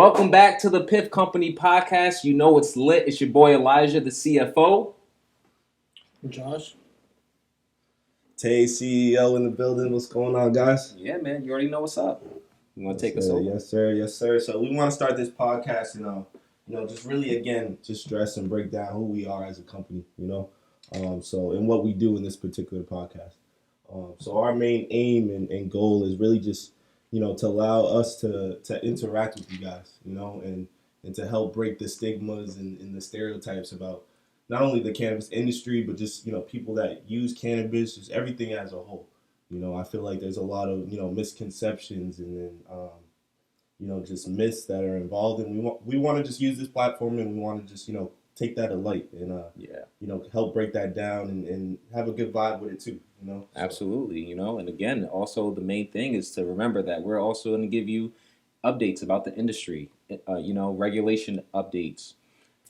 Welcome back to the Piff Company podcast. You know it's lit. It's your boy Elijah, the CFO. Josh. Tay, CEO in the building. What's going on, guys? Yeah, man. You already know what's up. You want to take us over? Yes, sir. Yes, sir. So we want to start this podcast, just really, again, just stress and break down who we are as a company, and what we do in this particular podcast. So our main aim and goal is really just, to allow us to interact with you guys, and to help break the stigmas and the stereotypes about not only the cannabis industry, but just, people that use cannabis, just everything as a whole. I feel like there's a lot of, misconceptions and then, just myths that are involved. And we want to just use this platform and we want to just, take that to light and, help break that down and have a good vibe with it too, Absolutely, And again, also the main thing is to remember that we're also going to give you updates about the industry, regulation updates.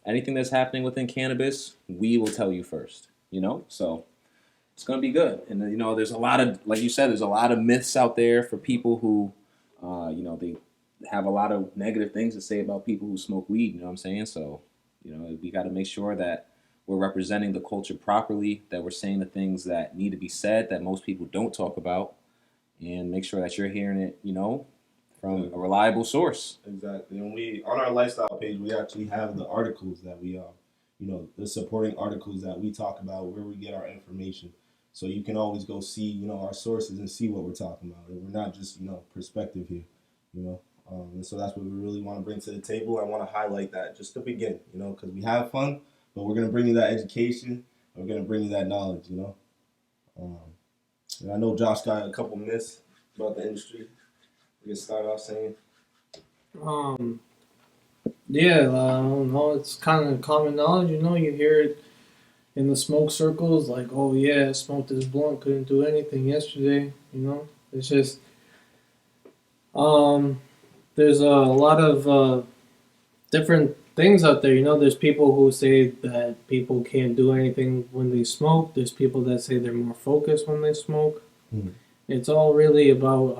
Anything that's happening within cannabis, we will tell you first, So it's going to be good. And, there's a lot of, like you said, there's a lot of myths out there for people who, they have a lot of negative things to say about people who smoke weed, you know what I'm saying? So, we got to make sure that we're representing the culture properly, that we're saying the things that need to be said that most people don't talk about, and make sure that you're hearing it, from a reliable source. Exactly. And we, on our lifestyle page, we actually have the articles that we, the supporting articles that we talk about, where we get our information. So you can always go see, our sources and see what we're talking about. And we're not just, perspective here, And so that's what we really want to bring to the table. I want to highlight that just to begin, because we have fun, but we're going to bring you that education. We're going to bring you that knowledge, And I know Josh got a couple myths about the industry. We can start off saying. It's kind of common knowledge, you hear it in the smoke circles, like, oh yeah, I smoked this blunt, couldn't do anything yesterday, It's just, there's a lot of different things out there, There's people who say that people can't do anything when they smoke. There's people that say they're more focused when they smoke. It's all really about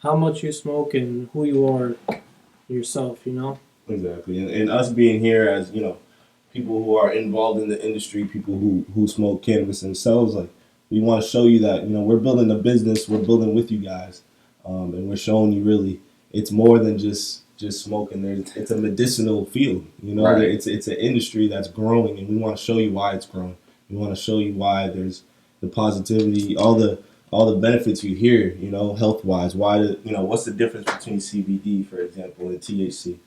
how much you smoke and who you are yourself, Exactly. And us being here as, people who are involved in the industry, people who smoke cannabis themselves, like, we want to show you that, we're building a business, we're building with you guys, and we're showing you really it's more than just smoking. It's a medicinal field, Right. It's an industry that's growing, and we want to show you why it's growing. We want to show you why there's the positivity, all the benefits you hear, health wise. Why what's the difference between CBD, for example, and THC?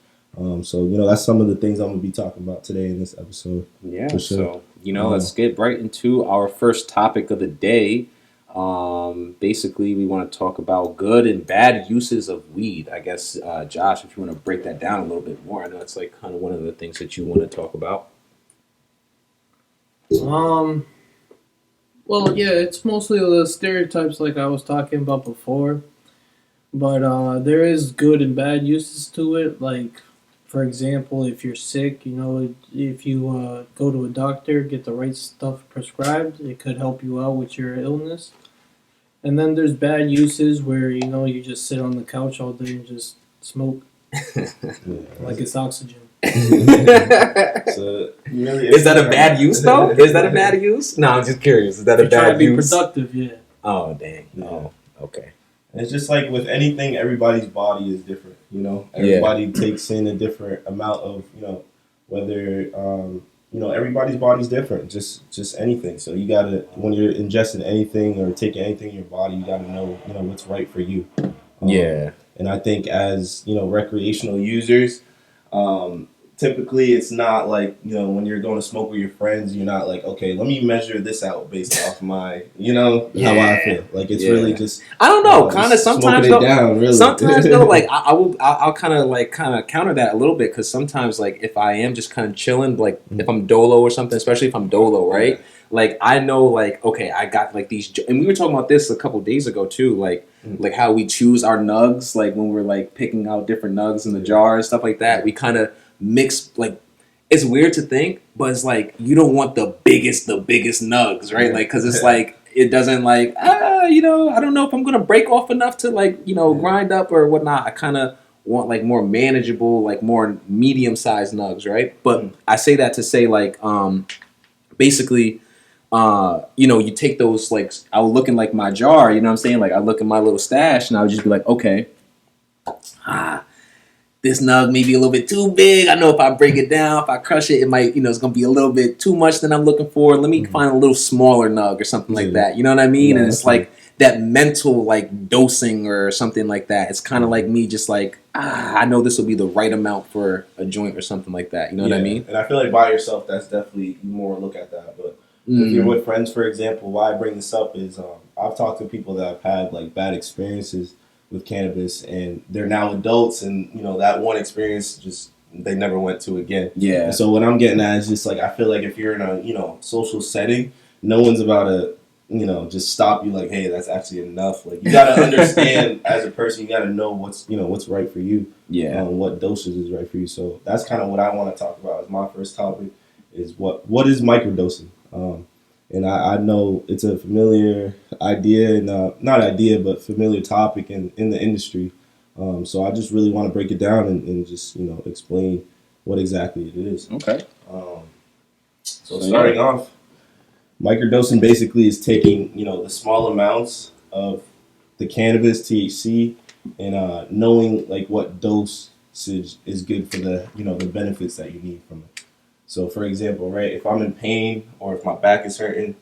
So that's some of the things I'm gonna be talking about today in this episode. Yeah. For sure. So let's get right into our first topic of the day. Basically, we want to talk about good and bad uses of weed. I guess, Josh, if you want to break that down a little bit more, I know it's like kind of one of the things that you want to talk about. Well, yeah, it's mostly the stereotypes like I was talking about before. But there is good and bad uses to it. Like, for example, if you're sick, if you go to a doctor, get the right stuff prescribed, it could help you out with your illness. And then there's bad uses where, you just sit on the couch all day and just smoke like it's oxygen. So, Is that a bad use, though? Is that a bad use? No, I'm just curious. Is that a If you try to bad be use? productive, yeah. Oh, dang. Yeah. Oh, okay. It's just like with anything, everybody's body is different, Everybody takes in a different amount of, whether, everybody's body's different, just anything. So you gotta, when you're ingesting anything or taking anything in your body, you gotta know, what's right for you. Yeah. And I think as, recreational users, typically it's not like, when you're going to smoke with your friends, you're not like, okay, let me measure this out based off my, how I feel. Like, it's really just, I don't know, kind of sometimes smoking it down, really. Sometimes though, like I'll kind of counter that a little bit, because sometimes, like, if I am just kind of chilling, like if I'm dolo or something, especially if I'm dolo, right? Yeah. Like, I know, like, okay, I got like these, and we were talking about this a couple of days ago too, like how we choose our nugs, like when we're like picking out different nugs in the jar and stuff like that. We kind of mix, like, it's weird to think, but it's like you don't want the biggest nugs, right? Like, because it's like it doesn't like I don't know if I'm gonna break off enough to, like, grind up or whatnot. I kind of want like more manageable, like more medium sized nugs, right? But I say that to say like basically you take those like I would look in like my jar, you know what I'm saying? Like I look in my little stash and I would just be like, okay, this nug may be a little bit too big. I know if I break it down, if I crush it, it might, it's gonna be a little bit too much than I'm looking for. Let me find a little smaller nug or something like that. You know what I mean? No, And it's like that mental like dosing or something like that. It's kind of like me just like, I know this will be the right amount for a joint or something like that. You know what I mean? And I feel like by yourself, that's definitely more look at that. But if you're with friends, for example, why I bring this up is I've talked to people that have had like bad experiences with cannabis, and they're now adults, and that one experience just they never went to again. Yeah. And so what I'm getting at is just like I feel like if you're in a social setting, no one's about to just stop you like, hey, that's actually enough. Like you gotta understand as a person, you gotta know what's right for you. Yeah. What dosage is right for you. So that's kind of what I want to talk about. As my first topic is what is microdosing. And I know it's a familiar idea and not idea, but familiar topic in the industry. So I just really want to break it down and just explain what exactly it is. Okay. So starting off, microdosing basically is taking the small amounts of the cannabis THC and knowing like what dosage is good for the the benefits that you need from it. So, for example, right, if I'm in pain or if my back is hurting,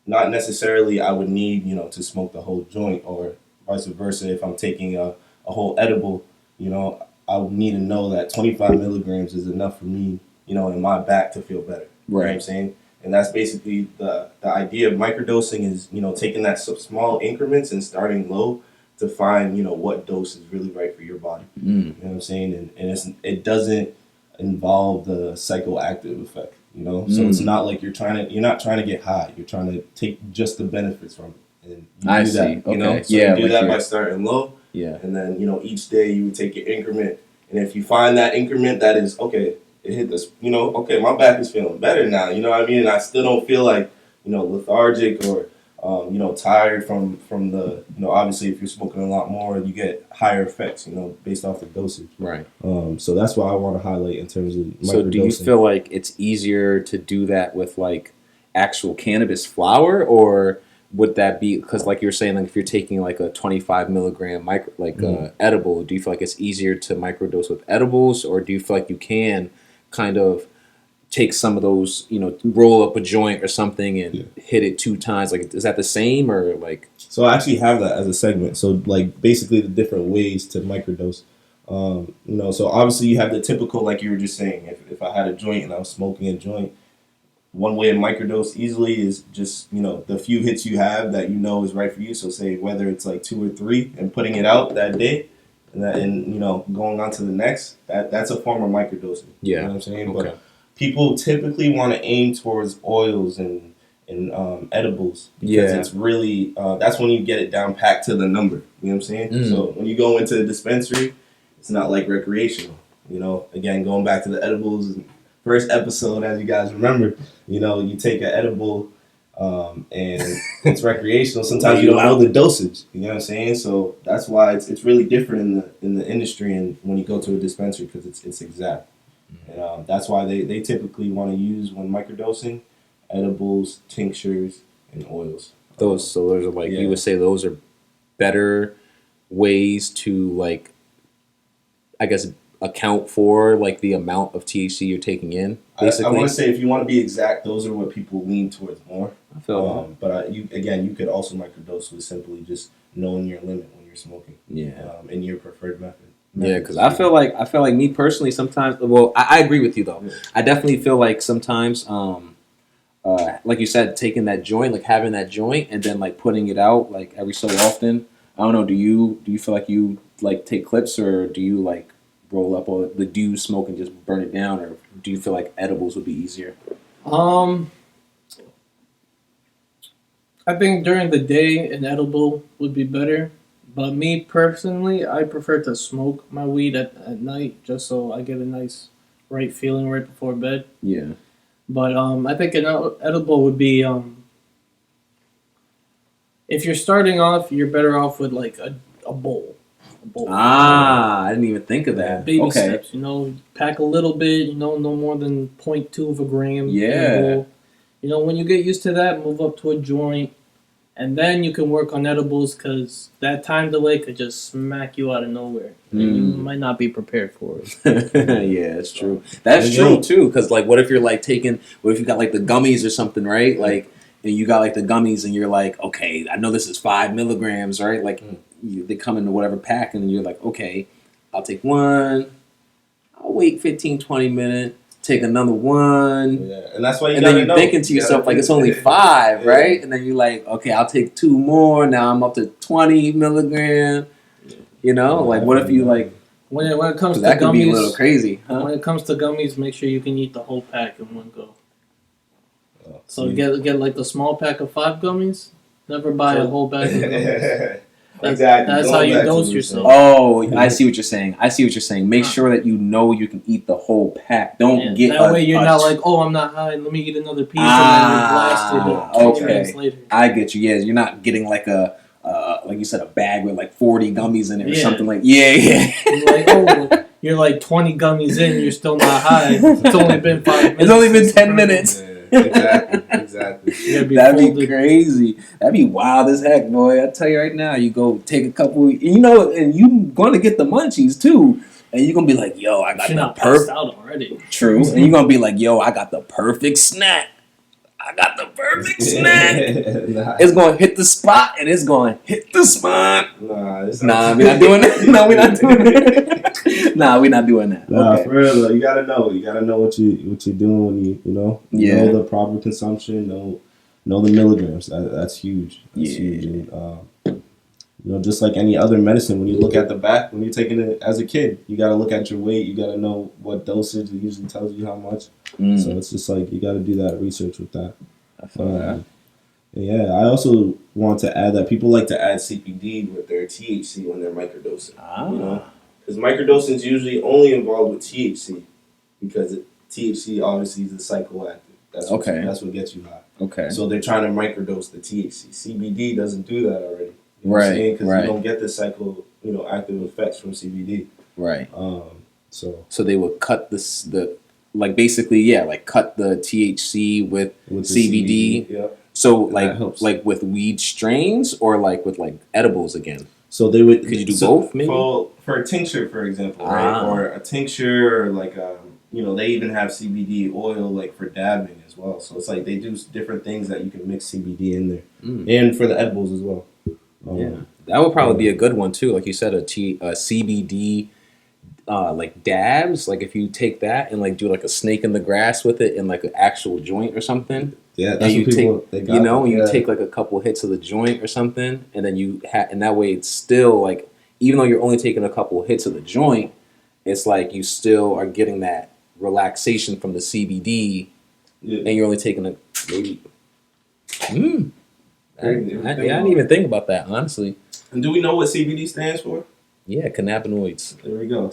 not necessarily I would need, to smoke the whole joint or vice versa. If I'm taking a whole edible, I would need to know that 25 milligrams is enough for me, in my back to feel better. Right. You know what I'm saying? And that's basically the idea of microdosing is, taking that small increments and starting low to find, what dose is really right for your body. You know what I'm saying? And it doesn't involve the psychoactive effect, so it's not like you're not trying to get high, you're trying to take just the benefits from it, and you do that, so you do that by starting low, and then each day you would take your increment, and if you find that increment that is okay, it hit this, okay, my back is feeling better now, you know what I mean, and I still don't feel like lethargic or tired from the, obviously if you're smoking a lot more, you get higher effects, based off the dosage. Right. So that's what I want to highlight in terms of microdosing. So do you feel like it's easier to do that with like actual cannabis flower, or would that be, because like you were saying, like if you're taking like a 25 milligram edible, do you feel like it's easier to microdose with edibles, or do you feel like you can kind of take some of those, roll up a joint or something and hit it 2 times? Like, is that the same or like? So I actually have that as a segment. So like basically the different ways to microdose. So obviously you have the typical, like you were just saying, if I had a joint and I was smoking a joint, one way to microdose easily is just, the few hits you have that is right for you. So say whether it's like 2 or 3 and putting it out that day and going on to the next, that's a form of microdosing. Yeah. You know what I'm saying? Okay. But people typically want to aim towards oils and edibles because it's really that's when you get it down packed to the number. You know what I'm saying? So when you go into the dispensary, it's not like recreational. Again, going back to the edibles first episode, as you guys remember, you take an edible and it's recreational. Sometimes you don't know the dosage. You know what I'm saying? So that's why it's really different in the industry and when you go to a dispensary because it's exact. And that's why they typically want to use, when microdosing, edibles, tinctures, and oils. Those are like, you would say those are better ways to like, I guess, account for like the amount of THC you're taking in. Basically, I want to say if you want to be exact, those are what people lean towards more. I feel but you could also microdose with simply just knowing your limit when you're smoking. In your preferred method. Yeah, because I feel like me personally sometimes. Well, I agree with you though. Yeah. I definitely feel like sometimes, like you said, taking that joint, like having that joint, and then like putting it out like every so often. I don't know. Do you feel like you like take clips, or do you like roll up, or do you smoke and just burn it down, or do you feel like edibles would be easier? I think during the day an edible would be better. But me personally, I prefer to smoke my weed at night just so I get a nice right feeling right before bed. Yeah. But I think an edible would be if you're starting off, you're better off with like a bowl bowl. I didn't even think of that. Baby Okay. steps, pack a little bit, no more than 0.2 of a gram. Yeah. In a bowl. When you get used to that, move up to a joint, and then you can work on edibles because that time delay could just smack you out of nowhere, and you might not be prepared for it. Yeah, it's true. That's true too. Because like, what if you're like what if you got like the gummies or something, right? Like, and you got like the gummies, and you're like, okay, I know this is 5 milligrams, right? Like, they come into whatever pack, and you're like, okay, I'll take one. I'll wait 15, 20 minutes. Take another one. Yeah, and that's why you and then you're thinking to yourself, like, it's only 5, right? And then you're like, okay, I'll take 2 more. Now I'm up to 20 milligrams. Like, what if you, like... When it comes to that could gummies, be a little crazy. Huh? When it comes to gummies, make sure you can eat the whole pack in one go. So see. get like the small pack of 5 gummies. Never buy a whole bag of gummies. Exactly. That's how you dose yourself. Oh, I see what you're saying. Make sure that you can eat the whole pack. Don't get that way you're not like, oh, I'm not high. Let me eat another piece, and then you're blasted 20 minutes later. I get you. Yeah, you're not getting like a like you said, a bag with like 40 gummies in it or something like. Yeah. You're like 20 gummies in. You're still not high. It's only been 5 minutes. It's only been 10 minutes. Exactly. That'd be crazy. That'd be wild as heck, boy. I tell you right now, you go take a couple, and you gonna get the munchies too, and you're gonna be like, yo, I got the perfect. Out already. True, and you're gonna be like, yo, I got the perfect snack. It's gonna hit the spot, and it's gonna hit the spot. Nah, we're not doing that. No, we're not doing that. Nah, we're not doing that. Nah, for real though, you gotta know. You gotta know what you're doing when you know the proper consumption. Know the milligrams. That's huge. That's huge. And, just like any other medicine, when you look at the back, when you're taking it as a kid, you gotta look at your weight. You gotta know what dosage. It usually tells you how much. So it's just like you gotta do that research with that. I feel that. Yeah, I also want to add that people like to add CBD with their THC when they're microdosing. Because microdosing is usually only involved with THC because THC obviously is a psychoactive. That's what gets you high. Okay. So they're trying to microdose the THC. CBD doesn't do that already. Right. Because you don't get the active effects from CBD. Right. So they would cut cut the THC with CBD. Yep. So like with weed strains or like with like edibles again. So they would. Could you do both? Maybe for a tincture, for example, right? Or a tincture, or like they even have CBD oil like for dabbing as well. So it's like they do different things that you can mix CBD in there, and for the edibles as well. That would probably be a good one too. Like you said, a CBD like dabs. Like if you take that and like do like a snake in the grass with it in like an actual joint or something. Yeah, that's what people you take like a couple hits of the joint or something, and then and that way it's still like, even though you're only taking a couple hits of the joint, it's like you still are getting that relaxation from the CBD, and you're only taking a maybe. I didn't even think about that, honestly. And do we know what CBD stands for? Yeah, cannabinoids. There we go. A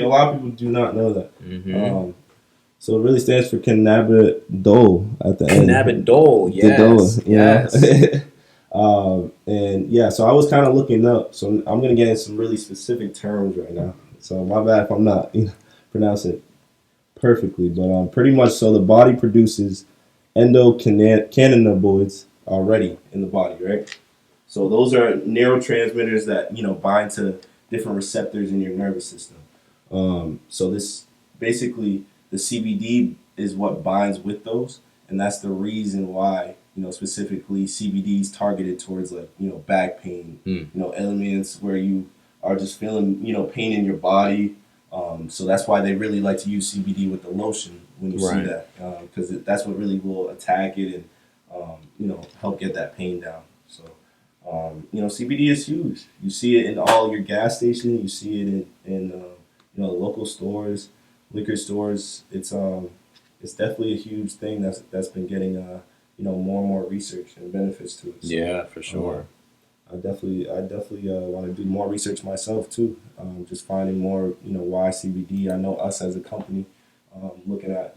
lot of people do not know that. Mm-hmm. So it really stands for cannabidiol at the end. Cannabidiol, yes. So I was kind of looking up. So I'm going to get in some really specific terms right now. So my bad if I'm not pronouncing it perfectly. But pretty much, so the body produces endocannabinoids already in the body, right? So those are neurotransmitters that, bind to different receptors in your nervous system. So this basically, the CBD is what binds with those, and that's the reason why specifically CBD is targeted towards like back pain, elements where you are just feeling pain in your body. So that's why they really like to use CBD with the lotion when you see that, because that's what really will attack it and help get that pain down. So CBD is huge. You see it in all your gas stations. You see it in local stores, liquor stores. It's definitely a huge thing that's been getting more and more research and benefits to it. So, yeah, for sure. I definitely want to do more research myself too. Just finding more why CBD. I know us as a company looking at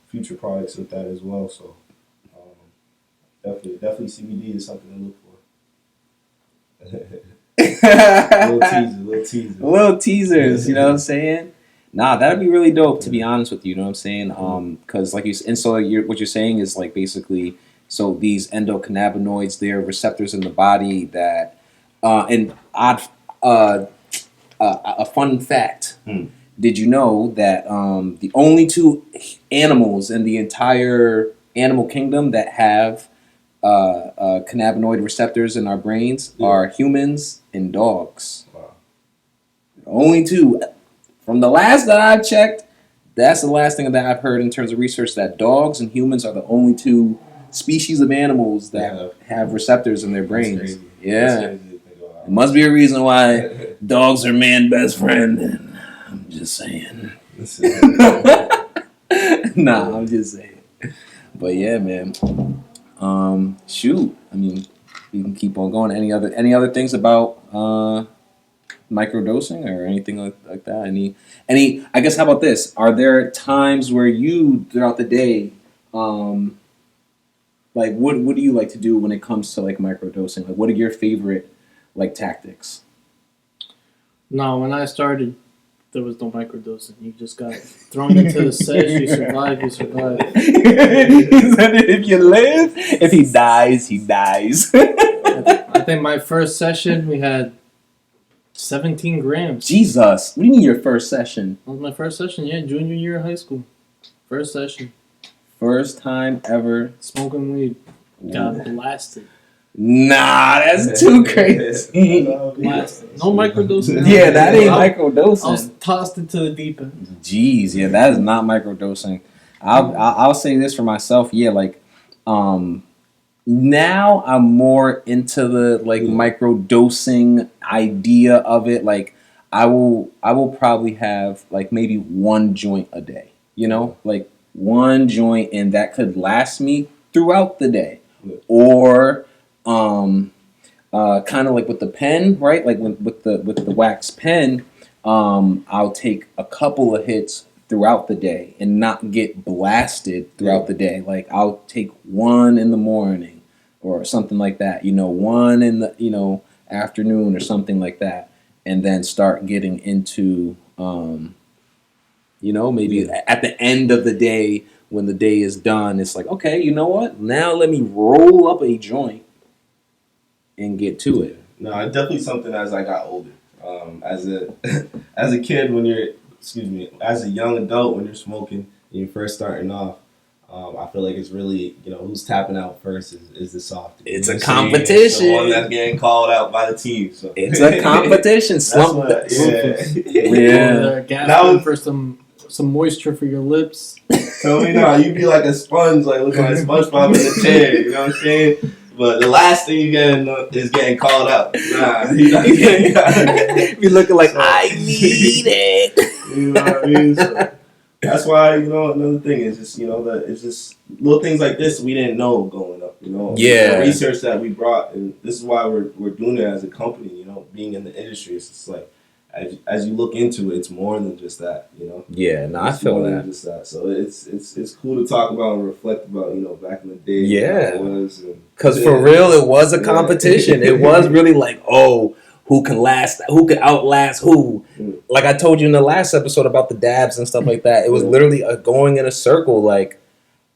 future products with that as well. So definitely CBD is something to look for. Little teasers, you know what I'm saying? Nah, that'd be really dope. To be honest with you, you know what I'm saying? Because like and so what you're saying is like basically, so these endocannabinoids, they're receptors in the body that, and odd, a fun fact. Did you know that the only two animals in the entire animal kingdom that have cannabinoid receptors in our brains are humans and dogs? Wow. Only two. From the last that I've checked, that's the last thing that I've heard in terms of research, that dogs and humans are the only two species of animals that have receptors in their brains. Yeah. It must be a reason why dogs are man's best friend. I'm just saying. Nah, I'm just saying. But yeah, man. Shoot. I mean, we can keep on going. Any other things about microdosing or anything like that? Any? I guess. How about this? Are there times where you throughout the day, like what do you like to do when it comes to like microdosing? Like, what are your favorite like tactics? No, when I started, there was no microdosing. You just got thrown into the sesh. You survive. You survive. If you live, if he dies, he dies. I think my first session we had 17 grams. Jesus, what do you mean your first session? That was my first session. Yeah, junior year of high school. First session. First time ever Smoking weed. Got blasted. Nah, that's too crazy. Blasted. No microdosing. Yeah, that ain't I microdosing. was tossed into the deep end. Jeez, yeah, that is not microdosing. I'll say this for myself. Yeah, like, now I'm more into the like microdosing idea of it. Like, I will probably have like maybe one joint a day. You know, like one joint, and that could last me throughout the day, or kind of like with the pen, right? Like with the wax pen, I'll take a couple of hits throughout the day and not get blasted throughout the day. Like I'll take one in the morning or something like that, you know, one in the, you know, afternoon or something like that, and then start getting into, you know, maybe at the end of the day when the day is done, it's like, okay, you know what? Now let me roll up a joint and get to it. No, it's definitely something as I got older. As a as a kid, when you're, as a young adult when you're smoking and you're first starting off, I feel like it's really, you know, who's tapping out first is the soft. It's a competition. It's the one that's getting called out by the team. So. It's a competition. Gasping for some moisture for your lips. So you know, you be like a sponge, like looking like SpongeBob in the chair. You know what I'm saying? But the last thing you get is getting called out. Nah, be looking like I need it. You know what I mean? So that's why, you know, another thing is just, you know, that it's just little things like this we didn't know growing up. You know, yeah. The research that we brought, and this is why we're doing it as a company. You know, being in the industry, it's just like as you look into it, it's more than just that. You know. Yeah, no, I feel that. Just that. So it's cool to talk about and reflect about, you know, back in the day. Yeah. Because for real, it was a competition. It was really like, oh, who can outlast who. Like I told you in the last episode about the dabs and stuff like that. It was literally going in a circle. Like,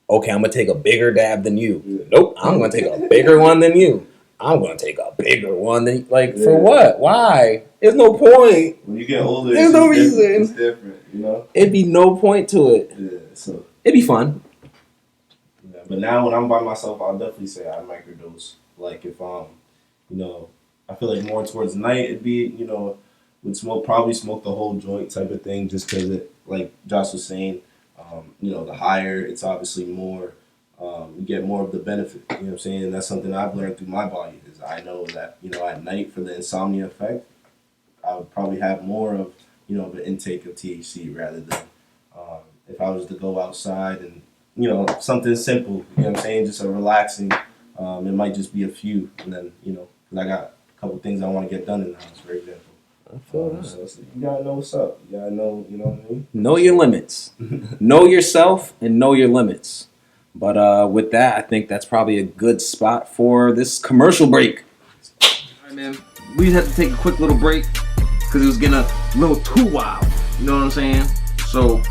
okay, I'm gonna take a bigger dab than you. Nope, I'm gonna take a bigger one than you. I'm gonna take a bigger one than for what? Why? There's no point. When you get older, there's no reason. It's different, you know. It'd be no point to it. Yeah, so it'd be fun. Yeah, but now when I'm by myself, I'll definitely say I microdose. Like if you know, I feel like more towards night, it'd be, you know, would probably smoke the whole joint type of thing, just because it, like Josh was saying, you know, the higher it's obviously more. You get more of the benefit. You know what I'm saying? And that's something I've learned through my body. Is I know that, you know, at night for the insomnia effect, I would probably have more of, you know, the intake of THC rather than if I was to go outside and, you know, something simple. You know what I'm saying? Just a relaxing. It might just be a few, and then, you know, because I got a couple things I want to get done in the house, for example. I feel that. So you gotta know what's up. You gotta know, you know what I mean? Know your limits. Know yourself and know your limits. But with that, I think that's probably a good spot for this commercial break. All right, man. we had to take a quick little break because it was getting a little too wild. You know what I'm saying? So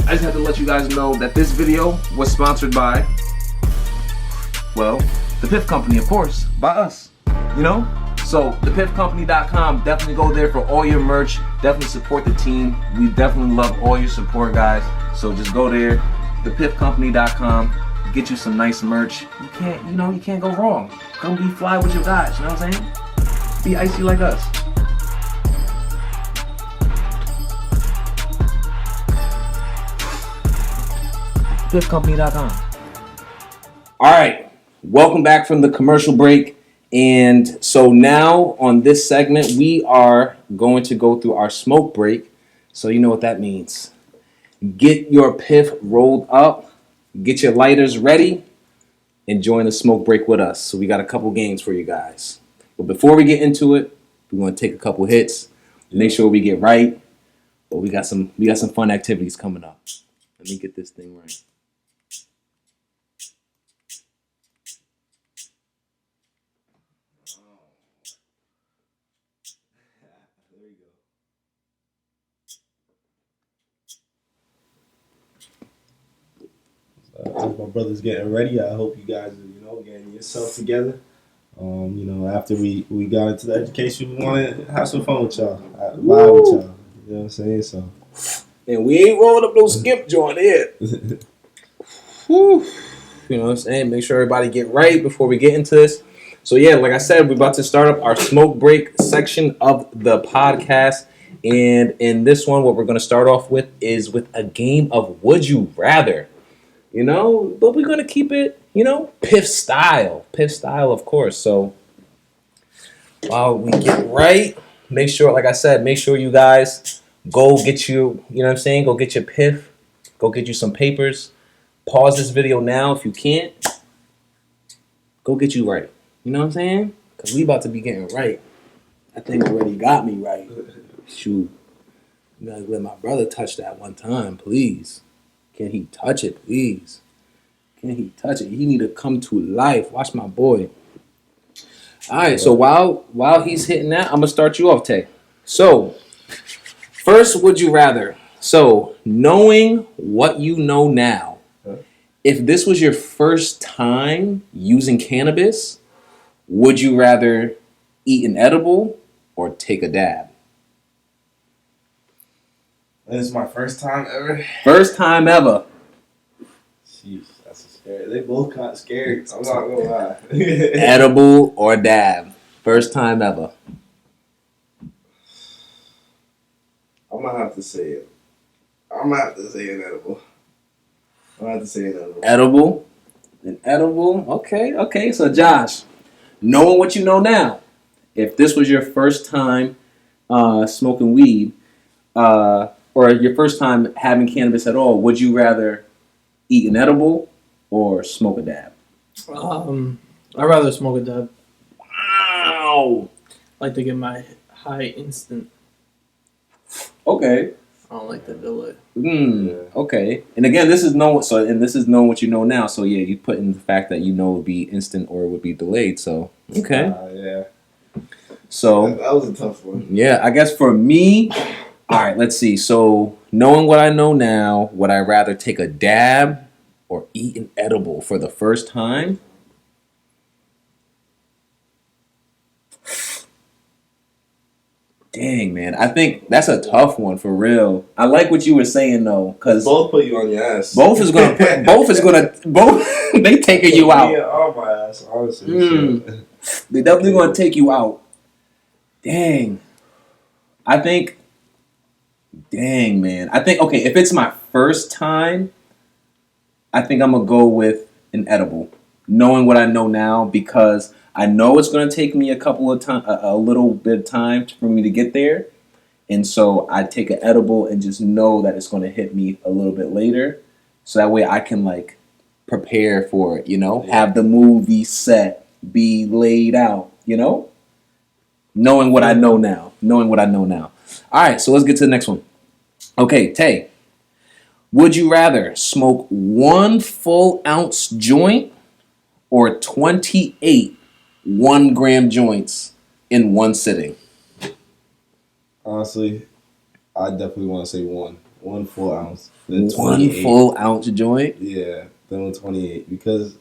I just had to let you guys know that this video was sponsored by, well, the Piff Company, of course, by us. You know? So thepiffcompany.com, definitely go there for all your merch. Definitely support the team. We definitely love all your support, guys. So just go there, thepiffcompany.com, get you some nice merch. You can't go wrong. Come be fly with your guys, you know what I'm saying? Be icy like us. Piffcompany.com. All right, welcome back from the commercial break. And so now on this segment, we are going to go through our smoke break. So you know what that means. Get your Piff rolled up, get your lighters ready, and join the smoke break with us. So we got a couple games for you guys. But before we get into it, we're going to take a couple hits, make sure we get right. But we got some fun activities coming up. Let me get this thing right. As my brother's getting ready, I hope you guys are, getting yourself together. After we got into the education, we want to have some fun with y'all, vibe with y'all. You know what I'm saying? So, and we ain't rolling up no skip joint here. Whew. You know what I'm saying? Make sure everybody get right before we get into this. So yeah, like I said, we're about to start up our smoke break section of the podcast. And in this one, what we're going to start off with is with a game of Would You Rather. But we're going to keep it, Piff style. Piff style, of course. So while we get right, make sure, like I said, make sure you guys go get you, go get your Piff. Go get you some papers. Pause this video now if you can't. Go get you right. You know what I'm saying? Because we about to be getting right. I think already got me right. Shoot. You gotta let my brother touch that one time, please. Can he touch it, please? Can he touch it? He need to come to life. Watch my boy. All right, so while he's hitting that, I'm going to start you off, Tay. So, first, would you rather? So, knowing what you know now, if this was your first time using cannabis, would you rather eat an edible or take a dab? This is my first time ever. First time ever. Jeez, that's scary. They both kind of scary. I'm not gonna lie. Edible or dab. First time ever. I'm gonna have to say it. I'm gonna have to say an edible. I'm gonna have to say an edible. Edible? An edible? Okay. So, Josh, knowing what you know now, if this was your first time smoking weed, or your first time having cannabis at all, would you rather eat an edible or smoke a dab? I'd rather smoke a dab. Wow. I like to get my high instant. Okay. I don't like the delay. Okay. And again, this is knowing what you know now. So yeah, you put in the fact that it would be instant or it would be delayed. So okay. Yeah. So that was a tough one. Yeah, I guess for me. All right, let's see. So, knowing what I know now, would I rather take a dab or eat an edible for the first time? Dang, man. I think that's a tough one for real. I like what you were saying though, because both put you on your ass. Both they taking you out. Yeah, on my ass, honestly. They definitely gonna take you out. Dang, man. I think, okay, if it's my first time, I think I'm going to go with an edible, knowing what I know now, because I know it's going to take me a little bit of time for me to get there. And so I take an edible and just know that it's going to hit me a little bit later. So that way I can prepare for it, have the movie set, be laid out, knowing what I know now. All right, so let's get to the next one. Okay, Tay, would you rather smoke 1 full ounce joint or 28 1 gram joints in one sitting? Honestly, I definitely want to say one full ounce. Then One 28. full ounce joint Yeah, then 28 because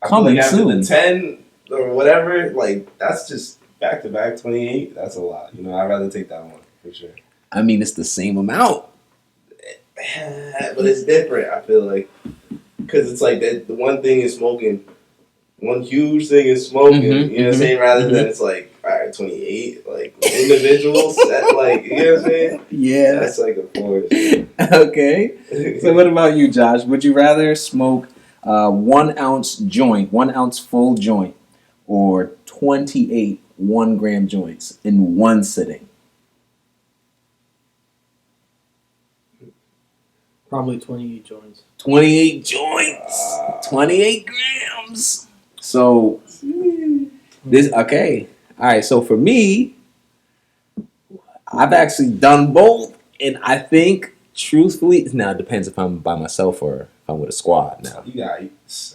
I feel coming like after soon. the 10 or whatever, like that's just back to back 28. That's a lot. You know, I'd rather take that one for sure. I mean, it's the same amount. But it's different. I feel like because it's like that. The one thing is smoking. One huge thing is smoking. You know what I'm saying? Rather than it's like all right, 28 like individuals. Like you know what I'm saying? Yeah. That's like a force. Okay. So what about you, Josh? Would you rather smoke 1 ounce joint, 1 ounce full joint, or 28 1 gram joints in one sitting? Probably 28 joints. 28 joints, 28 grams. So this okay. All right. So for me, I've actually done both, and I think truthfully, now it depends if I'm by myself or if I'm with a squad. Now, You got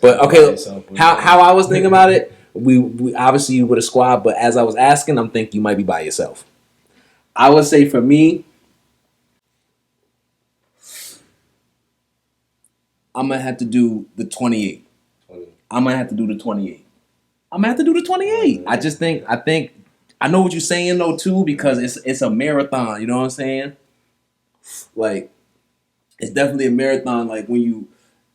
but okay, how I was thinking about it, we obviously with a squad, but as I was asking, I'm thinking you might be by yourself. I would say for me, I'm gonna have to do the 28. I'm gonna have to do the 28. I'm gonna have to do the 28. I just think I know what you're saying though too, because it's a marathon. You know what I'm saying? Like it's definitely a marathon. Like when you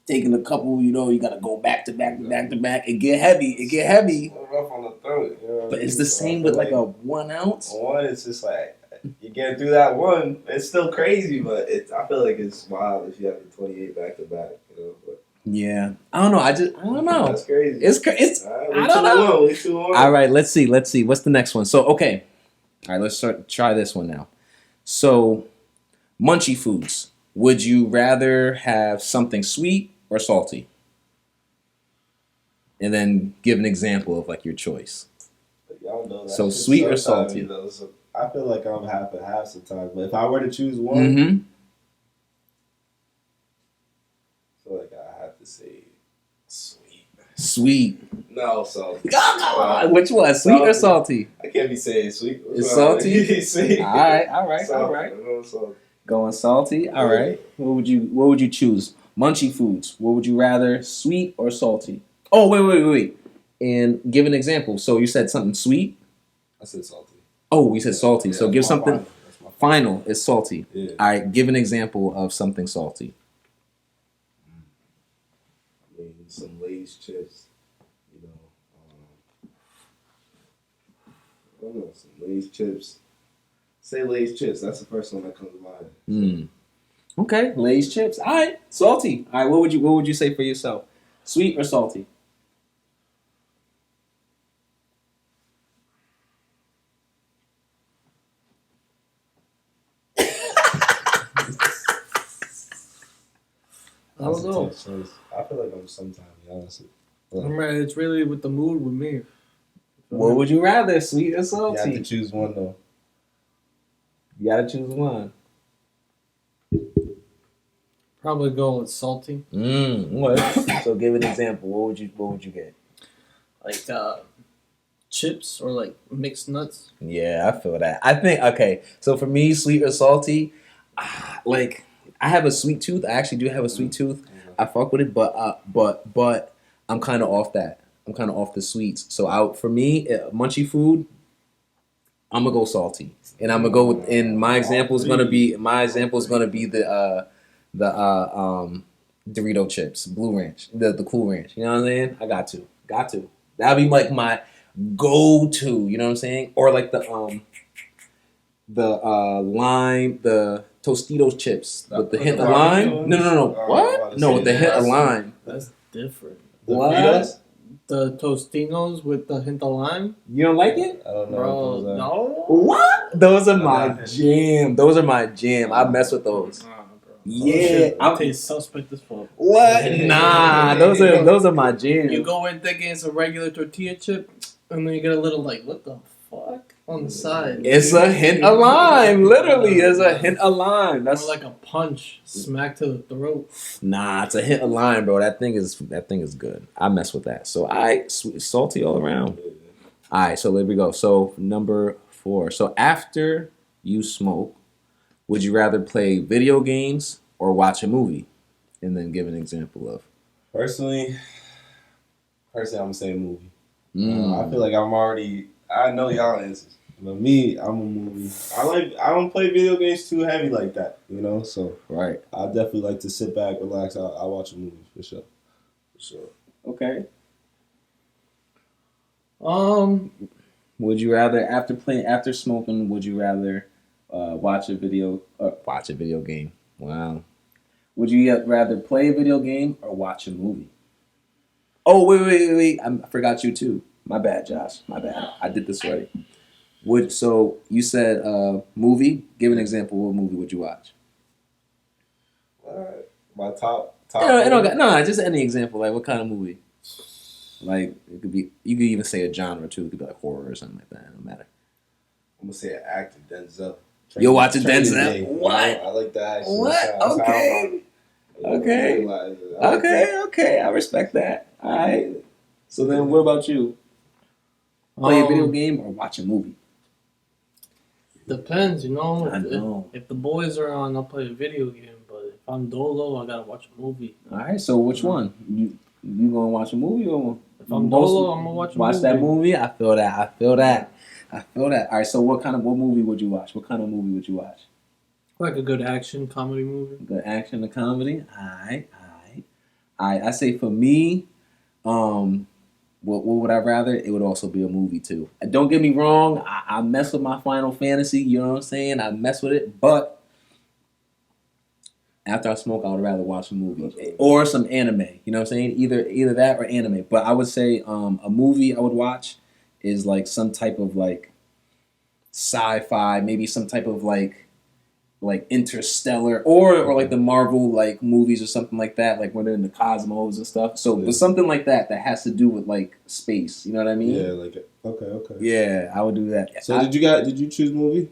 taking a couple, you know, you gotta go back to back to back to back. It get heavy. It get heavy. rough on the throat. You know But it's the same with like a 1 ounce. one. It's just like you get through that one. It's still crazy, but I feel like it's wild if you have the 28 back to back. You know, but Yeah, I don't know. I don't know. that's crazy. It's All right, I don't know. We 2-1. All right, let's see. What's the next one? So okay, all right, try this one now. So munchy foods. Would you rather have something sweet or salty? And then give an example of like your choice. But y'all know that So shit sweet or sometimes, salty? you know, so I feel like I'm half and half sometimes. But if I were to choose one, Mm-hmm. I feel like I have to say sweet. Sweet. No, salty. Come on. Which one? Sweet or salty? I can't be saying sweet. It's salty? Sweet. All right. Salty. No, salty. Going salty. All right. What would you choose? Munchy foods. What would you rather, sweet or salty? Oh, wait. And give an example. So you said something sweet. I said salty. Oh, we said salty. Yeah, So that's give my something. final. That's my Final is salty. Yeah. All right. Give an example of something salty. I mean, some Lay's chips. You know, I don't know, some Lay's chips. Say Lay's chips. That's the first one that comes to mind. Okay. Lay's chips. All right. Salty. All right. What would you say for yourself? Sweet or salty? I don't know. That's a tough choice. I feel like I'm sometimes, honestly. I'm right. It's really with the mood with me. What would you rather, sweet or You salty? have to choose one though. You gotta choose one. Probably go with salty. What? So give an example. What would you get? Like chips or like mixed nuts. Yeah, I feel that. I think okay. So for me, sweet or salty, like I have a sweet tooth. I actually do have a sweet tooth. I fuck with it, but I'm kind of off that. I'm kind of off the sweets. So for me, munchy food, I'm gonna go salty, and I'm gonna go with. And my example is gonna be the Dorito chips, Blue Ranch, the Cool Ranch. You know what I'm saying? I got to. That'd be like my go-to. You know what I'm saying? Or like the lime, the Tostitos chips with the hint of lime. No. What? No, with the hint of lime. That's different. What? The Tostinos with the hint of lime. You don't like it? I don't know. Bro, no. What? Those are my jam. I mess with those. Nah, bro. Yeah, I taste suspect as fuck. What? Nah, those are my jam. You go in thinking it's a regular tortilla chip, and then you get a little like, what the fuck on the side? It's a hint of lime. Literally, it's a hint of lime. That's More like a punch, smack to the throat. Nah, it's a hint of lime, bro. That thing is good. I mess with that. So salty all around. All right, so there we go. So number 4. So after you smoke, would you rather play video games or watch a movie? And then give an example of. Personally, I'm gonna say movie. I feel Mm. like I know y'all answers, but me, I'm a movie. I don't play video games too heavy like that, you know. So Right. I definitely like to sit back, relax. I watch a movie for sure. For sure. Okay. Um, Would you rather after smoking? Would you rather watch a video game? Wow. Would you rather play a video game or watch a movie? Oh wait! I forgot you too. My bad, Josh. My bad. I did this already. So you said movie? Give an example. What movie would you watch? All right, my top It don't movie. no, just any example. Like what kind of movie? Like it could be. You could even say a genre too. It could be like horror or something like that. It don't matter. I'm gonna say an actor, Denzel. You're watching Training Denzel? Day. What? I like that action. What? That's how Okay. Okay. I like that. Okay. I respect that. All right. So then, what about you? Play a video game or watch a movie? depends, you know. I know. If the boys are on, I'll play a video game. But if I'm dolo, I gotta watch a movie. All right. So which one? You gonna watch a movie or If I'm dolo, I'm gonna watch a movie. watch that movie? I feel that. All right. So what movie would you watch? What kind of movie would you watch? Like a good action comedy movie. Good action or comedy? All right. I say for me, what would I rather? It would also be a movie too. Don't get me wrong. I mess with my Final Fantasy. You know what I'm saying? I mess with it, but after I smoke, I would rather watch a movie or some anime. You know what I'm saying? Either that or anime. But I would say a movie I would watch is like some type of like sci-fi, maybe some type of like Interstellar or like the Marvel like movies or something like that, like when they're in the cosmos and stuff. So but something like that has to do with like space. You know what I mean? Yeah, like okay. Yeah, I would do that. So did you choose movie?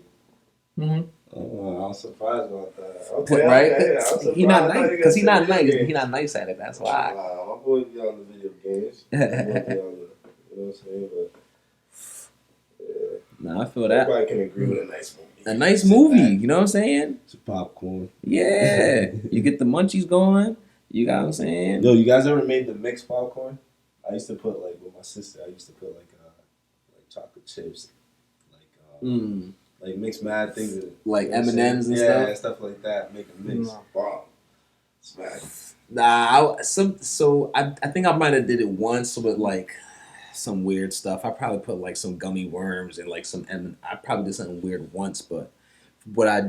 Mm-hmm. Oh, I was surprised about that. Okay, Right? okay, I was He not surprised. I thought nice you because guys he not said nice. video He games. not nice at it. That's why. Wow, my boy be on the video games. My boy be on the, you know what I'm saying? But yeah, No, I feel that. everybody can agree with a nice movie. A nice Sit movie. back. You know what I'm saying? It's popcorn. Yeah. You get the munchies going. You got what I'm saying? Yo, you guys ever made the mixed popcorn? I used to put like with my sister. I used to put like chocolate chips, like mix mad things in it. Like You know what I'm M&Ms and saying? stuff? Yeah, stuff like that. Make a mix. No. Bomb. Smash. I think I might have did it once with like some weird stuff. I probably put like some gummy worms and like I probably did something weird once, but what I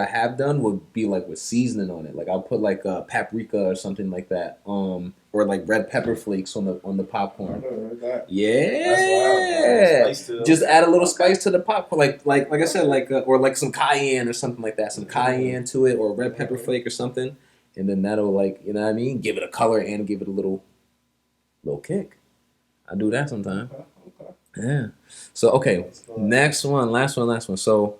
have done would be like with seasoning on it. Like I'll put like paprika or something like that, or like red pepper flakes on the I popcorn. never heard that. Yeah, That's wild. Spice to just add a little spice to the popcorn, like I said, like or like some cayenne or something like that, some cayenne to it, or red pepper flake or something, and then that'll like you know what I mean, give it a color and give it a little kick. I do that sometimes. Okay. Yeah. So okay, next one, last one. So,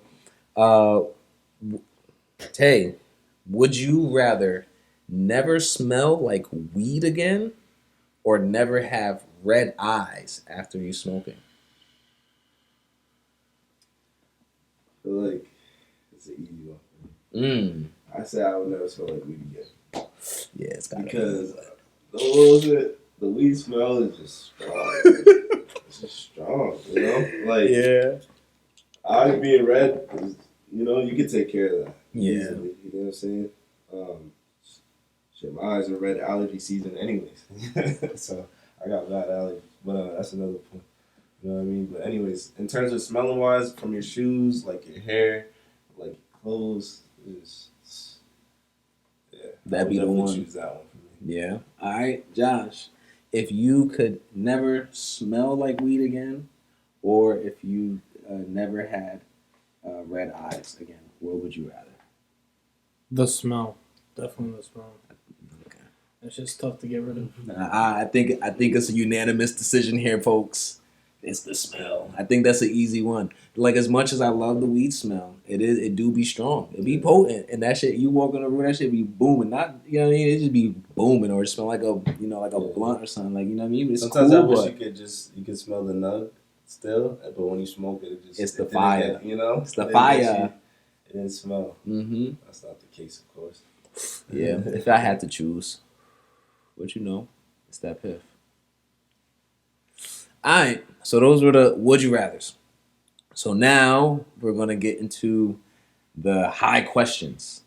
Tay, would you rather never smell like weed again, or never have red eyes after you smoking? I feel like it's an easy one. Mm. I said I would never smell like weed again Yeah, it's got because the weed smell is just strong. It's just strong, you know. Like eyes being red, is, you know, you can take care of that. Yeah. Easily, you know what I'm saying? Shit, my eyes are red allergy season, anyways. So I got bad allergies, but that's another point. You know what I mean? But anyways, in terms of smelling wise, from your shoes, like your hair, like your clothes, yeah, That'd be I would the definitely one. choose that one for me. Yeah. All right, Josh. If you could never smell like weed again, or if you never had red eyes again, what would you rather? The smell, definitely the smell. Okay. It's just tough to get rid of. I think it's a unanimous decision here, folks. It's the smell. I think that's an easy one. Like as much as I love the weed smell, it do be strong. It be potent, and that shit you walk in the room, that shit be booming. Not you know what I mean. It just be booming, or it smell like a like a blunt or something. Like you know what I mean. It's Sometimes cool, I wish but you could smell the nug Still, but when you smoke it, It's the it didn't fire. get, you know, It's the it didn't get fire. you- It didn't smell. Mm-hmm. That's not the case, of course. Yeah. If I had to choose, but you know, it's that Piff. All right. So those were the would you rather's. So now we're gonna get into the high questions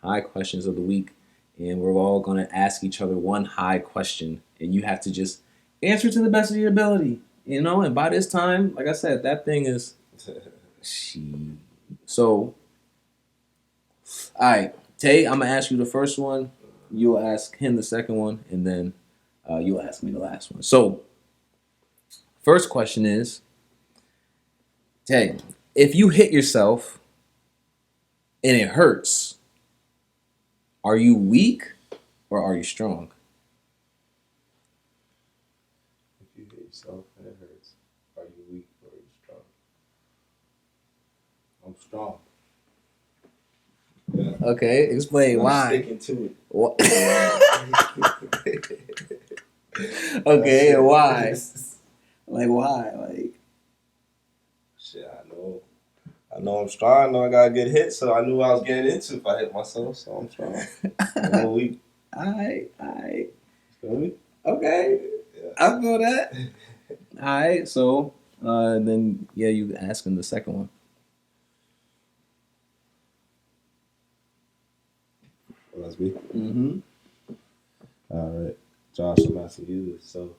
of the week, and we're all gonna ask each other one high question, and you have to just answer to the best of your ability. You know, and by this time, like I said, that thing is. She. So, all right, Tay, I'm gonna ask you the first one. You'll ask him the second one, and then you'll ask me the last one. So, first question is, Tay, if you hit yourself and it hurts, are you weak or are you strong? If you hit yourself and it hurts, are you weak or are you strong? I'm strong. Yeah. Okay, explain I'm why. sticking to it. What? Okay, and why? Like why? Like Shit, I know I'm strong. I know I got a good hit, so I knew what I was getting into if I hit myself, so I'm strong. I'm no weak. I Feel me? okay. Yeah. I feel that. All right, so then yeah, you asking the second one. Well, that's me. Mm-hmm. All right. Josh, I'm asking you this. So,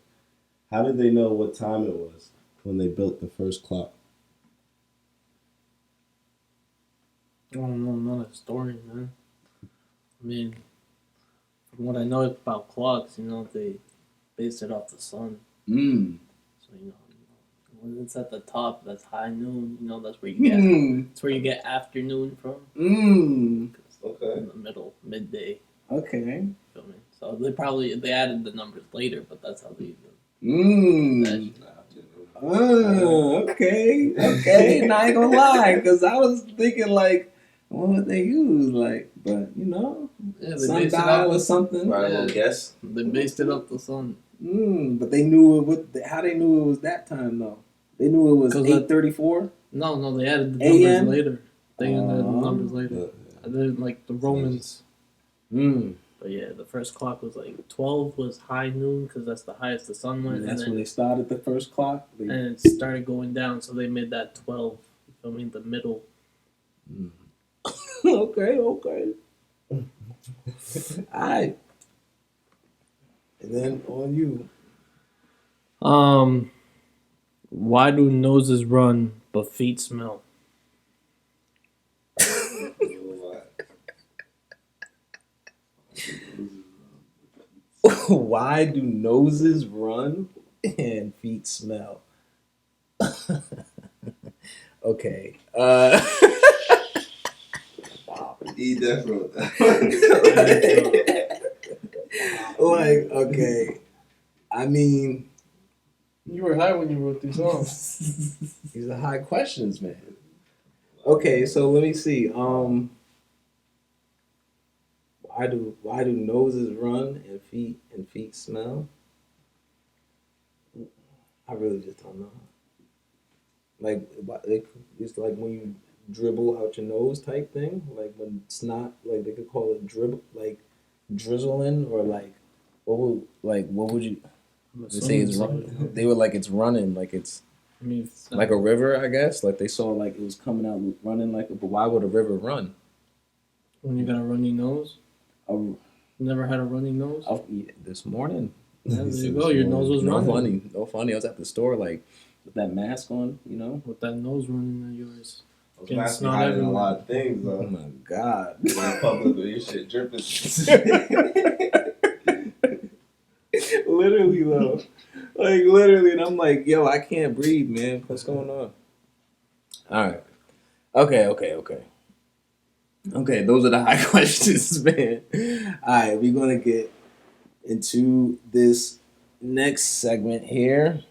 how did they know what time it was when they built the first clock? I don't know, I'm not a historian, man. I mean, from what I know about clocks, they base it off the sun. Mm. So when it's at the top, that's high noon. That's where you get that's where you get afternoon from. Okay. In the middle, midday. Okay. Feel me? So they added the numbers later, but that's how they Okay. Okay. Now I ain't gonna lie, because I was thinking like, what would they use? Like, but they sundial or something. Right, a little guess. They based it off the sun. But they knew it. How they knew it was that time though? They knew it was 8:34. No, they added the AM? numbers later. They added the numbers later. And then like the Romans. But yeah, the first clock was like 12 was high noon because that's the highest the sun went. And that's and then, when they started the first clock. And it started going down, so they made that 12. You feel me? The middle. Okay. All right. And then on you. Why do noses run but feet smell? Why do noses run and feet smell? Okay. Eat that fruit. Like, okay. I mean, You were high when you wrote these songs. these are high questions, man. Okay, so let me see. Why do noses run and feet smell? I really just don't know. Like it's like when you dribble out your nose type thing. Like when it's not like they could call it dribble, like drizzling, or like what would you say it's running? They were like it's running, like it's like a river, I guess. Like they saw like it was coming out running like. But why would a river run? When you got a runny nose? Never had a runny nose? This morning. Yeah, there you go. Your nose was running. No funny. I was at the store like with that mask on, With that nose running of yours. It's not hiding a lot of things, though. Oh my god. In public with your shit dripping. Literally though. Like literally, and I'm like, yo, I can't breathe, man. What's going on? Alright. Okay, those are the high questions, man. Alright, we're gonna get into this next segment here.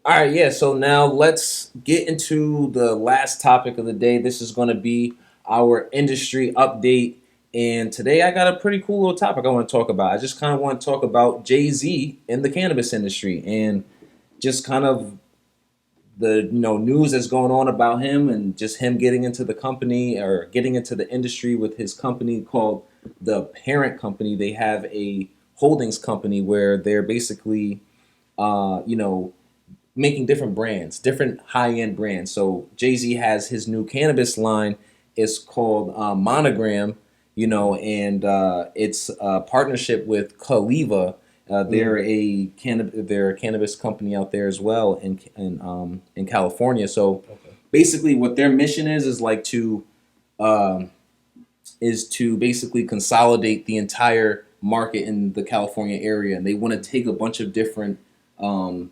All right, yeah, so now let's get into the last topic of the day. This is going to be our industry update. And today I got a pretty cool little topic I want to talk about. I just kind of want to talk about Jay-Z in the cannabis industry and just kind of news that's going on about him and just him getting into the company or getting into the industry with his company called the parent company. They have a holdings company where they're basically making different brands, different high end brands. So Jay-Z has his new cannabis line. It's called Monogram, and it's a partnership with Caliva. They're a cannabis company out there as well in California. So Okay. basically, what their mission is like um, to basically consolidate the entire market in the California area, and they want to take a bunch of different um,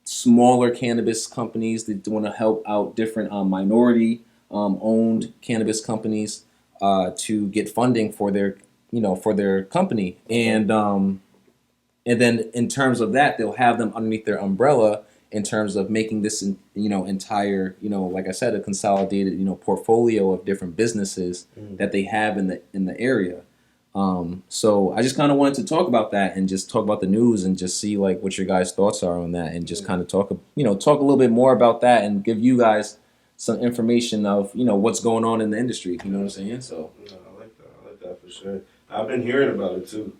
smaller cannabis companies. They want to help out different minority owned cannabis companies to get funding for their company, Okay. and then in terms of that, they'll have them underneath their umbrella in terms of making this entire like I said, a consolidated portfolio of different businesses that they have in the area. So I just kind of wanted to talk about that and just talk about the news and just see like what your guys' thoughts are on that and just Yeah. kind of talk a little bit more about that and give you guys some information of what's going on in the industry. You know what I'm saying? So No, I like that. I like that for sure. I've been hearing about it too,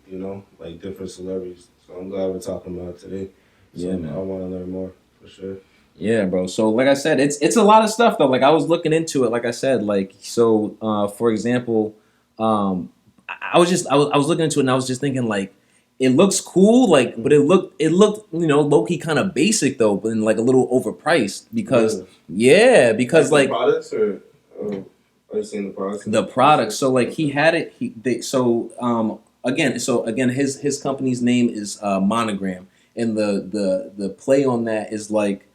like different celebrities. So I'm glad we're talking about it today. So yeah, man. I want to learn more for sure. Yeah, bro. So like I said, it's a lot of stuff though. Like I was looking into it. Like I said, for example, I was looking into it and I was just thinking like it looks cool, like but it looked low key kind of basic though, but then like a little overpriced because yeah, because the like products or are you seeing the products? the product. So like he had it. Again, his company's name is Monogram, and the play on that is like,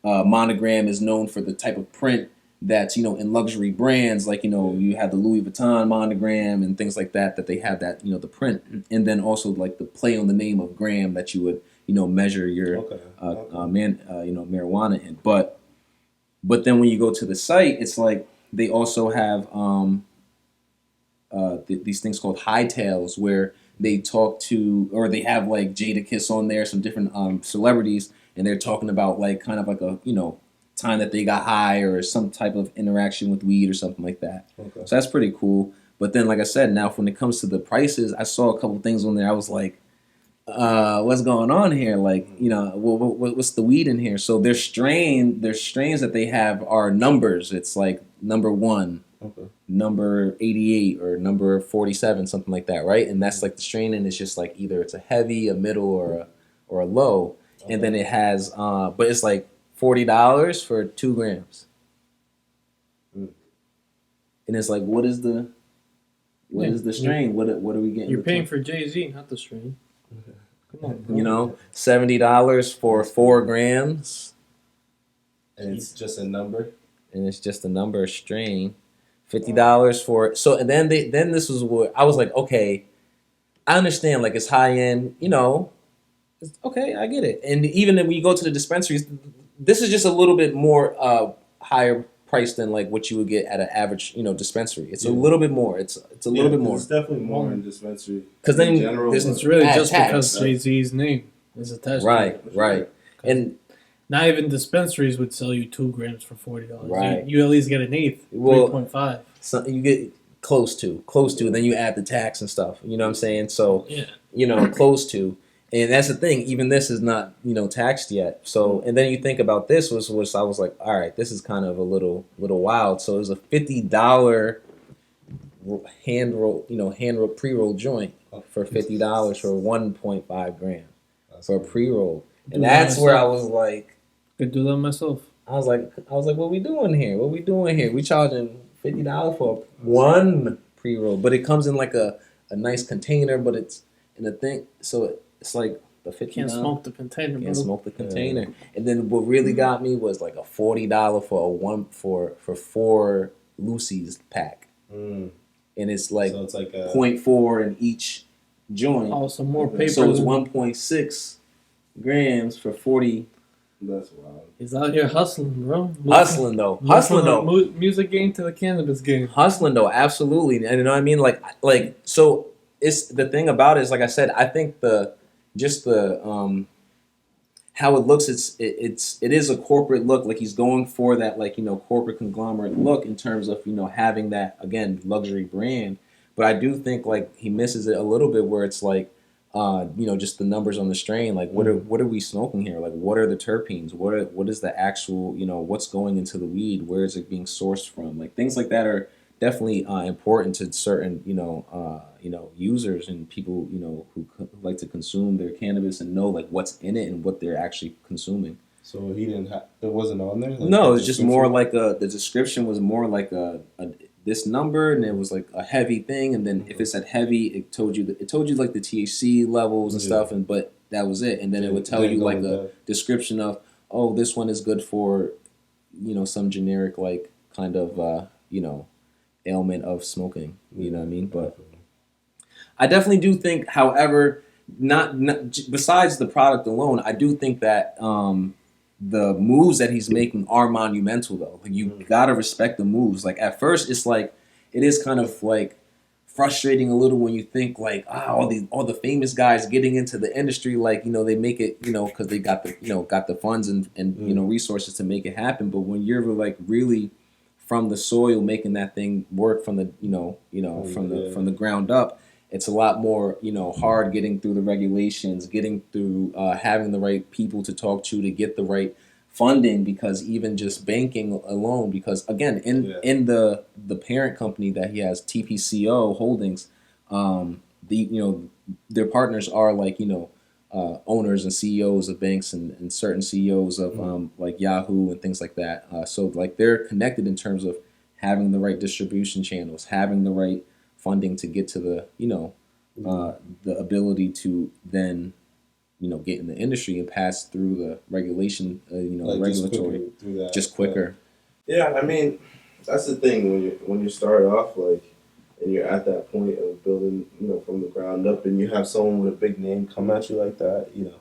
Monogram is known for the type of print that's in luxury brands like you have the Louis Vuitton monogram and things like that they have that the print, and then also like the play on the name of gram that you would measure your Okay. marijuana in, but then when you go to the site, it's like they also have these things called hightails where they talk to, or they have like Jada Kiss on there, some different celebrities, and they're talking about like kind of like a time that they got high or some type of interaction with weed or something like that. Okay. So that's pretty cool. But then, like I said, now when it comes to the prices, I saw a couple things on there. I was like, what's going on here? Like, what's the weed in here? So their strains that they have are numbers. It's like number 1, Okay. number 88, or number 47, something like that, right? And that's like the strain, and it's just like either it's a heavy, a middle, or a low. Okay. And then it has, but it's like $40 for 2 grams. Mm. And it's like, what is the strain? What are we getting? You're paying for Jay-Z, not the strain. Come on, bro. $70 for 4 grams, And it's just a number. and it's just a number strain. $50 for so, and then this was what I was like, okay, I understand, like it's high end, it's, okay, I get it. And even when you go to the dispensaries, this is just a little bit more higher price than like what you would get at an average dispensary. It's a little bit more. It's a little bit more. It's definitely more in dispensary. Because then in general, there's It's really add just tax, because right? Jay-Z's name is attached right, to it. right, and Not even dispensaries would sell you 2 grams for $40. Right. You at least get an eighth, Well, 3.5. so you get close to, and then you add the tax and stuff. You know what I'm saying? So Yeah. close to. And that's the thing. Even this is not, taxed yet. So, and then you think about this was I was like, all right, this is kind of a little wild. So it was a $50 hand roll pre roll joint for $50 for 1.5 grams for a pre roll, and that's where I was like, Could do that myself. I was like, what we doing here? What we doing here? We charging $50 for one pre roll, but it comes in like a nice container, but it's in a thing, so it's like the $50. Can't smoke the container, Can't bro. smoke the container. And then what really got me was like a $40 for 4 Lucy's pack, Mm. and it's like So it's like a 0.4 in each joint. Oh, some more paper. So it's than- 1.6 grams for 40. That's wild. He's out here hustling, bro. Hustling though, Music game to the cannabis game. hustling though, absolutely. And you know what I mean? Like so it's the thing about it is, like I said, I think how it looks, it is a corporate look. Like he's going for that, like, corporate conglomerate look in terms of, having that, again, luxury brand. But I do think like he misses it a little bit where it's like, just the numbers on the strain. Like what are we smoking here? Like what are the terpenes? What is the actual, what's going into the weed? Where is it being sourced from? Like things like that are definitely important to certain, users and people, who like to consume their cannabis and know like what's in it and what they're actually consuming. So he didn't have. It wasn't on there. Like No, the it's just more description? like the description was more like a this number, and it was like a heavy thing, and then if it said heavy, it told you like the THC levels and Yeah. stuff, and but that was it, and then it would tell Didn't you go like with a that. description of, oh, this one is good for, some generic like kind of ailment of smoking. You know what I mean? But Definitely. I definitely do think, however, not besides the product alone, I do think that the moves that he's making are monumental though. Like you gotta respect the moves. Like at first, it's like it is kind of like frustrating a little when you think like all the famous guys getting into the industry, like they make it, because they got the funds and resources to make it happen. But when you're like really from the soil making that thing work from the from the ground up, it's a lot more hard getting through the regulations, getting through having the right people to talk to get the right funding, because even just banking alone, because again in the parent company that he has, TPCO Holdings, their partners are like owners and CEOs of banks and certain CEOs of like Yahoo and things like that. So like they're connected in terms of having the right distribution channels, having the right funding to get to the ability to then get in the industry and pass through the regulation, Like regulatory, just quicker through that. just quicker. Yeah, I mean, that's the thing when you start off like, and you're at that point of building, from the ground up, and you have someone with a big name come at you like that, you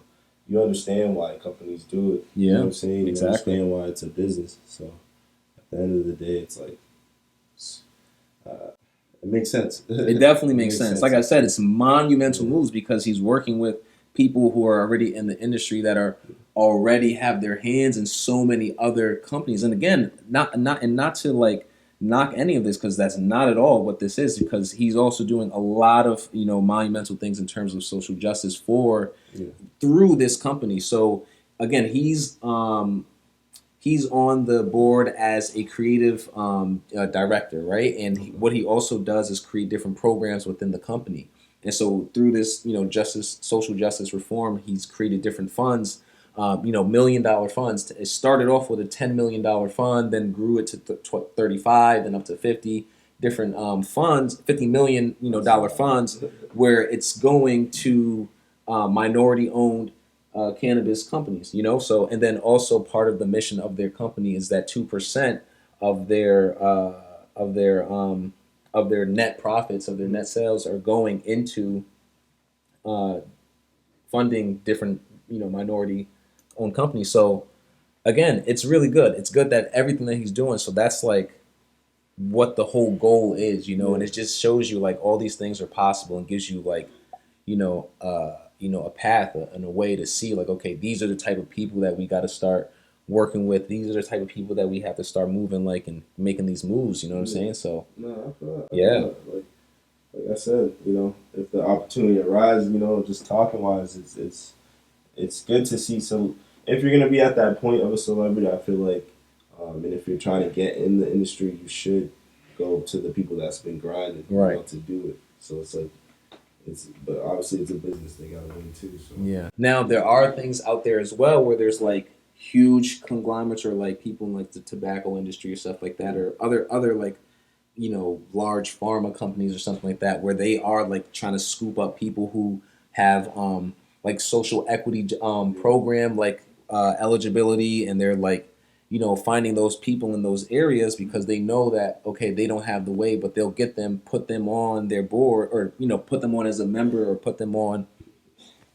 understand why companies do it. You know Yeah, what I'm saying? You exactly. understand why it's a business. So at the end of the day, it's like, it makes sense. It definitely makes sense. Like I said, it's monumental moves because he's working with people who are already in the industry that are already have their hands in so many other companies. And again, not to like knock any of this, because that's not at all what this is, because he's also doing a lot of monumental things in terms of social justice for Yeah. through this company. So again, he's on the board as a creative director, right? And what he also does is create different programs within the company. And so through this, social justice reform, he's created different funds, $1 million funds. It started off with a $10 million fund, then grew it to 35, then up to 50 different funds, $50 million dollar funds, where it's going to minority owned cannabis companies, So, and then also part of the mission of their company is that 2% of their of their net profits, of their net sales, are going into uh, funding different minority owned companies. So again, it's really good. It's good that everything that he's doing. So that's like what the whole goal is, and it just shows you like all these things are possible and gives you like a path and a way to see like, okay, these are the type of people that we got to start working with. These are the type of people that we have to start moving like and making these moves. You know what I'm saying? So No, I feel that. I yeah, feel that. Like I said, if the opportunity arises, just talking wise, it's good to see. So if you're gonna be at that point of a celebrity, I feel like, and if you're trying to get in the industry, you should go to the people that's been grinding, right. to do it. So it's like but obviously it's a business they gotta win too. So Yeah. Now there are things out there as well where there's like huge conglomerates or like people in like the tobacco industry or stuff like that, or other like large pharma companies or something like that, where they are like trying to scoop up people who have like social equity program like eligibility, and they're like finding those people in those areas because they know that, okay, they don't have the way, but they'll get them, put them on their board, or put them on as a member, or put them on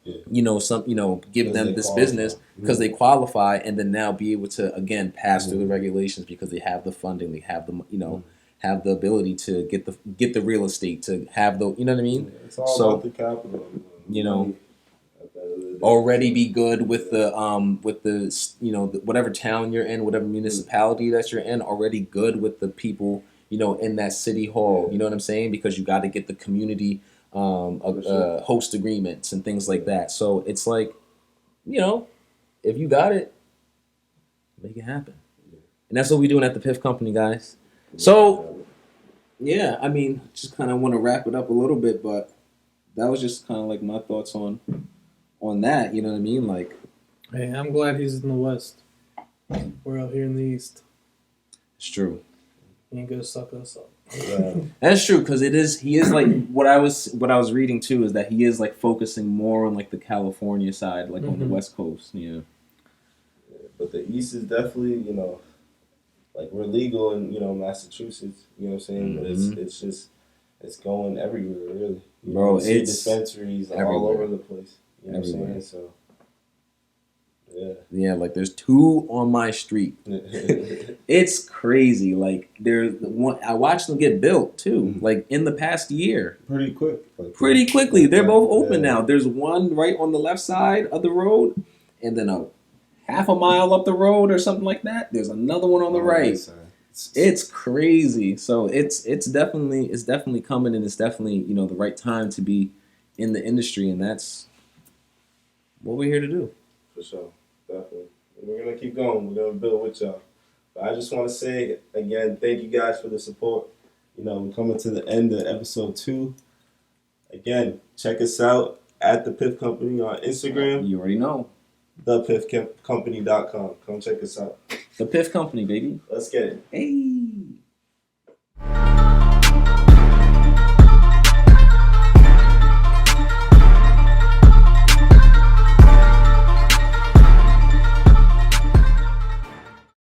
yeah, some give because them they this qualify. business because they qualify, and then now be able to again pass through the Mhm. regulations because they have the funding, they have the have the ability to get the real estate, to have the, you know what I mean? Yeah, it's all So about the capital, you know money. already be good with the whatever town you're in, whatever municipality that you're in, already good with the people in that city hall. You know what I'm saying? Because you got to get the community host agreements and things like that. So it's like, if you got it, make it happen. And that's what we're doing at the Piff Company, guys. So yeah, I mean, just kind of want to wrap it up a little bit, but that was just kind of like my thoughts on that. You know what I mean? Like, Hey, I'm glad he's in the West. We're out here in the East. it's true. He ain't gonna suck us up. That's true, because he is like what I was reading too, is that he is like focusing more on like the California side, like on the West Coast. Yeah. But the East is definitely, like we're legal in, Massachusetts, you know what I'm saying? But it's just, it's going everywhere, really. Bro, see it's dispensaries everywhere. all over the place. You know what I'm Everywhere. saying? So, yeah. Yeah, like there's 2 on my street. It's crazy. Like there's one, I watched them get built too, like in the past year. Pretty quick. Pretty quickly. They're both open Yeah. now. There's one right on the left side of the road, and then a half a mile up the road or something like that. There's another one on the right. It's crazy. So it's definitely coming, and it's definitely the right time to be in the industry, and that's what we're here to do. For sure. Definitely. We're going to keep going. We're going to build with y'all. But I just want to say, again, thank you guys for the support. We're coming to the end of episode 2. Again, check us out at The Piff Company on Instagram. You already know. ThePiffCompany.com. Come check us out. The Piff Company, baby. Let's get it. Hey.